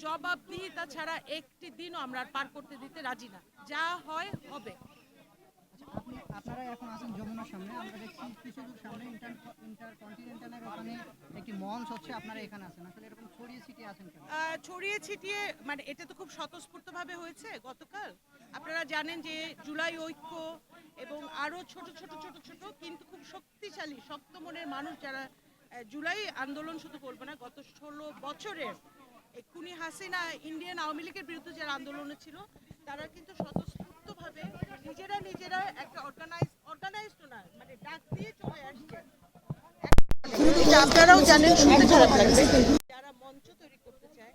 জবাবদিহিতা ছাড়া একটি দিনও আমরা আর পার করতে দিতে রাজি না। যা হয় হবে। আপনারা এখন আছেন যমুনার সামনে, আমরা দেখছি কিছু দূর সামনে ইন্টারকন্টিনেন্টালের ওখানে একটি মঞ্চ হচ্ছে, আপনারা এখানে আছেন, আসলে এরকম ছড়িয়ে ছিটিয়ে আছেন কেন? ছড়িয়ে ছিটিয়ে মানে এটা তো খুব স্বতঃস্ফূর্তভাবে হয়েছে গতকাল। আপনারা জানেন যে জুলাই ঐক্য এবং আরও ছোট ছোট ছোট ছোট কিন্তু খুব শক্তিশালী শক্ত মনের মানুষ যারা জুলাই আন্দোলন শুধু বলবো না, গত 16 বছরের এই খুনি হাসিনা ইন্ডিয়ান আওয়ামী লীগের বিরুদ্ধে যারা আন্দোলনে ছিল তারা কিন্তু স্বতঃস্ফূর্তভাবে নিজেরা একটা অর্গানাইজড না মানে ডাক দিয়ে চলে আসছে। আপনারাও জানেন, শুনতে খারাপ লাগবে, যারা মঞ্চ তৈরি করতে চায়,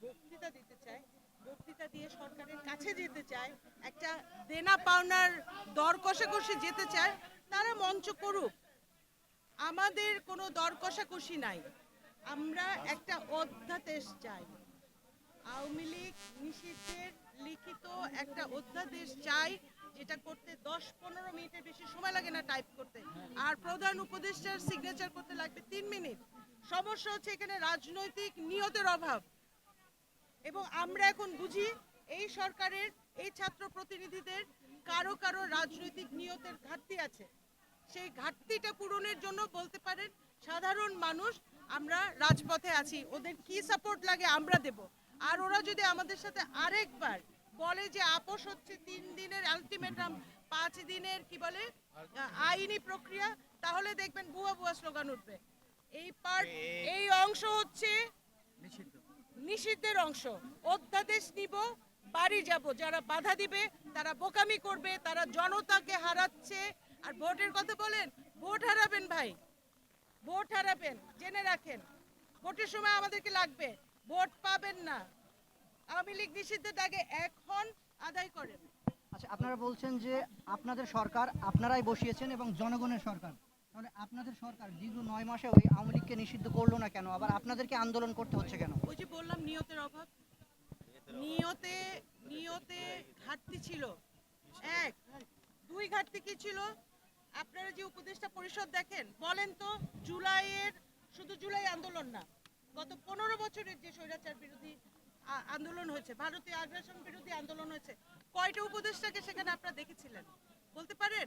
বক্তৃতা দিতে চায়, বক্তৃতা দিয়ে সরকারের কাছে যেতে চায়, একটা দেনা পাওনার দর কষাকষি যেতে চায়, তারা মঞ্চ করুক। আমাদের কোনো দর কষাকষি নাই। আমরা একটা অধ্যাদেশ চাই, আওয়ামী লীগ নিষিদ্ধের লিখিত একটা অধ্যাদেশ চাই, যেটা করতে 10-15 মিনিটের বেশি সময় লাগে না টাইপ করতে, আর প্রধান উপদেষ্টার সিগনেচার করতে লাগবে 3 মিনিট। সমস্যা হচ্ছে এখানে রাজনৈতিক নিয়তের অভাব, এবং আমরা এখন বুঝি এই সরকারের এই ছাত্র প্রতিনিধিদের কারো কারো রাজনৈতিক নিয়তের ঘাটতি আছে। সেই ঘাটতিটা পূরণের জন্য বলতে পারেন সাধারণ মানুষ আমরা রাজপথে আছি, ওদের কি সাপোর্ট লাগে আমরা দেব। আর ওরা যদি আমাদের সাথে আরেকবার বলে যে আপোষ হচ্ছে 3 দিনের আলটিমেটাম, 5 দিনের কি বলে আইনি প্রক্রিয়া, তাহলে দেখবেন বুয়া বুয়া স্লোগান উঠবে। এই অংশ হচ্ছে নিষিদ্ধের অংশ। অধ্যাদেশ নিব, বাড়ি যাব, যারা বাধা দিবে তারা বোকামি করবে, তারা জনতাকে হারাচ্ছে। আর ভোটের কথা বলেন, ভোট হারাবেন ভাই, ভোট হারাবেন, জেনে রাখেন। ভোটের সময় আমাদেরকে লাগবে, ভোট পাবেন না। আওয়ামী লীগ নিষিদ্ধের দাগে এখন আদায় করেন। আচ্ছা, আপনারা বলছেন যে আপনাদের সরকার আপনারাই বসিয়েছেন এবং জনগণের সরকার, তাহলে আপনাদের সরকার দীর্ঘ 9 মাসে ওই আওয়ামী লীগকে নিষিদ্ধ করলো না কেন, আবার আপনাদেরকে আন্দোলন করতে হচ্ছে কেন? ওই যে বললাম নিয়তের অভাব, নিয়তে নিয়তে ঘাটতি ছিল। এক, দুই ঘাটতি কি ছিল? আপনারা যে উপদেষ্টা পরিষদ দেখেন, বলেন তো জুলাইয়ের, শুধু জুলাই আন্দোলন না, গত 15 বছরের যে স্বৈরাচার বিরোধী আন্দোলন হয়েছে, ভারতীয় আগ্রাসন বিরোধী আন্দোলন হয়েছে, কয়টা উপদেষ্টাকে সেখানে আপনারা দেখেছিলেন বলতে পারেন?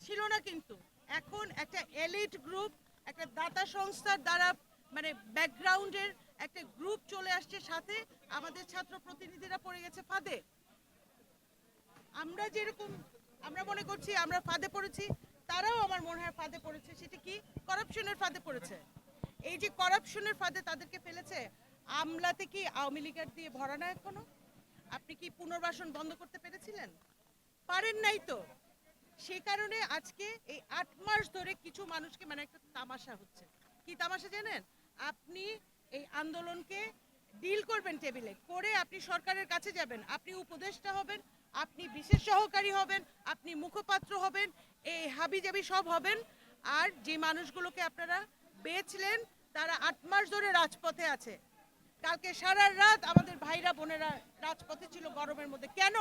ছিল না। কিন্তু এখন একটা এলিট গ্রুপ, একটা দাতা সংস্থার দ্বারা মানে ব্যাকগ্রাউন্ডের একটা গ্রুপ চলে আসছে সাথে, আমাদের ছাত্র প্রতিনিধিরা পড়ে গেছে ফাঁদে। আমরা যেরকম আমরা মনে করছি আমরা ফাঁদে পড়েছি, তারাও আমার মনে হয় ফাঁদে পড়েছে। সেটা কি? করাপশনের ফাঁদে পড়েছে। এই যে করাপশনের ফাঁদে তাদেরকে ফেলেছে, আমলাতে কি আওয়ামী লীগের দিয়ে ভরা না এখনো? আপনি কি পুনর্বাসন বন্ধ করতে পেরেছিলেন? পারেন নাই তো। সে কারণে আজকে এই 8 মাস ধরে কিছু মানুষকে মানে একটা তামাশা হচ্ছে। কি তামাশা জানেন? আপনি এই আন্দোলনকে ডিল করবেন, টেবিলে করে আপনি সরকারের কাছে যাবেন, আপনি উপদেষ্টা হবেন, আপনি বিশেষ সহকারী হবেন, আপনি মুখপাত্র হবেন, এই হাবিজাবি সব হবেন। আর যে মানুষগুলোকে আপনারা বেচলেন তারা 8 মাস ধরে রাজপথে আছে। কালকে সারা রাত আমাদের ভাইরা বোনেরা রাজপথে ছিল গরমের মধ্যে। কেন?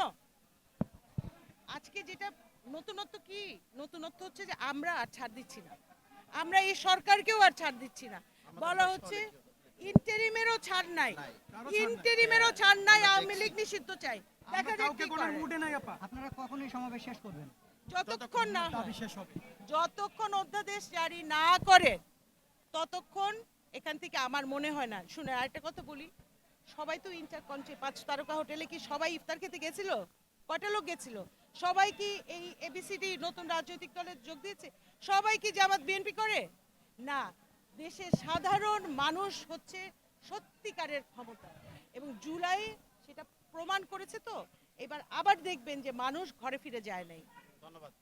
আজকে যেটা নতুনত্ব কি? নতুনত্ব হচ্ছে যে আমরা আর ছাড় দিচ্ছি না, আমরা এই সরকারকেও আর ছাড় দিচ্ছি না। বলা হচ্ছে ইন্টারিমেরও ছাড় নাই, ইন্টারিমেরও ছাড় নাই, আওয়ামী লীগ নিষিদ্ধ চাই। দেখা যাক কি করে। আপনারা কখনোই সমাবেশ শেষ করবেন? যতক্ষণ না হয়, যতক্ষণ অধ্যাদেশ জারি না করে ততক্ষণ এখান থেকে আমার মনে হয় না। শুনে আরেকটা কথা বলি, সবাই তো ইন্টারকন্টে 5 তারকা হোটেলে কি সবাই ইফতার খেতে গেছিল? কয়টা লোক গেছিল? সবাই কি এই এবিসিডি নতুন রাজনৈতিক দলে যোগ দিয়েছে? সবাই কি জামাত বিএনপি করে? না। দেশের সাধারণ মানুষ হচ্ছে সত্যিকারের ক্ষমতা, এবং জুলাই সেটা প্রমাণ করেছে। তো এবার আবার দেখবেন যে মানুষ ঘরে ফিরে যায় নাই। ধন্যবাদ।